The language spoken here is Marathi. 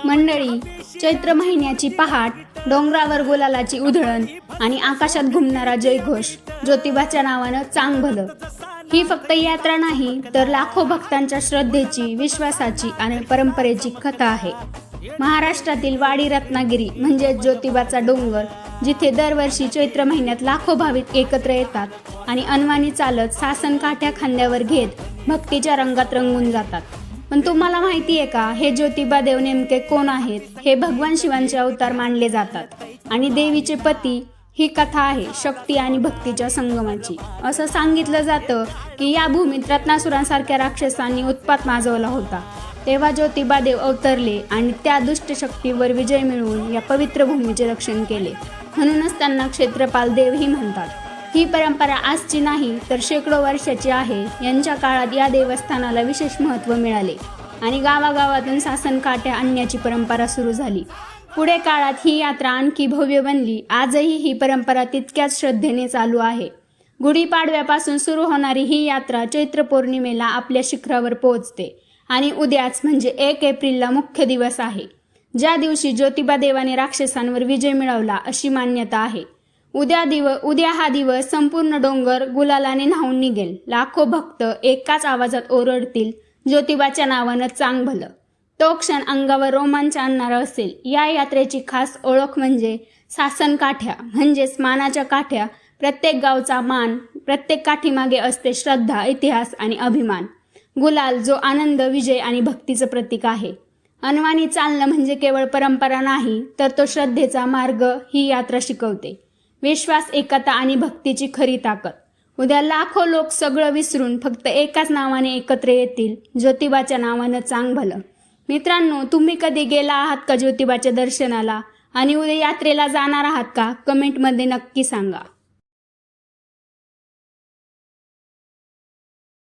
मंडळी, चैत्र महिन्याची पहाट, डोंगरावर गुलालाची उधळण आणि आकाशात घुमणारा जयघोष, ज्योतिबाच्या नावानं चांग भलं. ही फक्त यात्रा नाही तर लाखो भक्तांच्या श्रद्धेची, विश्वासाची आणि परंपरेची कथा आहे. महाराष्ट्रातील वाडी रत्नागिरी म्हणजे ज्योतिबाचा डोंगर, जिथे दरवर्षी चैत्र महिन्यात लाखो भाविक एकत्र येतात आणि अनवाणी चालत सासन काठ्या खांद्यावर घेत भक्तीच्या रंगात रंगून जातात. पण तुम्हाला माहिती आहे का, हे ज्योतिबा देव नेमके कोण आहेत? हे भगवान शिवांचे अवतार मानले जातात आणि देवीचे पती. ही कथा आहे शक्ती आणि भक्तीच्या संगमाची. असं सांगितलं जातं की या भूमीत रत्नासुरांसारख्या राक्षसांनी उत्पात माजवला होता. तेव्हा ज्योतिबा देव अवतरले आणि त्या दुष्ट शक्तीवर विजय मिळवून या पवित्र भूमीचे रक्षण केले. म्हणूनच त्यांना क्षेत्रपाल देवही म्हणतात. ही परंपरा आजची नाही तर शेकडो वर्षाची आहे. यांच्या काळात या देवस्थानाला विशेष महत्त्व मिळाले आणि गावागावातून सासन काठ्या आणण्याची परंपरा सुरू झाली. पुढे काळात ही यात्रा आणखी भव्य बनली. आजही ही परंपरा तितक्याच श्रद्धेने चालू आहे. गुढीपाडव्यापासून सुरू होणारी ही यात्रा चैत्र पौर्णिमेला आपल्या शिखरावर पोहोचते आणि उद्याच म्हणजे 1 एप्रिलला मुख्य दिवस आहे, ज्या दिवशी ज्योतिबा देवाने राक्षसांवर विजय मिळवला अशी मान्यता आहे. उद्या हा दिवस संपूर्ण डोंगर गुलालाने न्हावून निघेल. लाखो भक्त एकाच आवाजात ओरडतील, ज्योतिबाच्या नावानं चांग भलं. तो क्षण अंगावर रोमांच आणणारा असेल. या यात्रेची खास ओळख म्हणजे सासन काठ्या म्हणजेच मानाच्या काठ्या. प्रत्येक गावचा मान, प्रत्येक काठीमागे असते श्रद्धा, इतिहास आणि अभिमान. गुलाल जो आनंद, विजय आणि भक्तीचं प्रतीक आहे. अनवाणी चालणं म्हणजे केवळ परंपरा नाही तर तो श्रद्धेचा मार्ग. ही यात्रा शिकवते विश्वास, एकता आणि भक्तीची खरी ताकद. उद्या लाखो लोक सगळं विसरून फक्त एकाच नावाने एकत्र येतील, ज्योतिबाच्या नावानं चांग भलं. मित्रांनो, तुम्ही कधी गेला आहात का ज्योतिबाच्या दर्शनाला आणि उद्या यात्रेला जाणार आहात का? कमेंटमध्ये नक्की सांगा.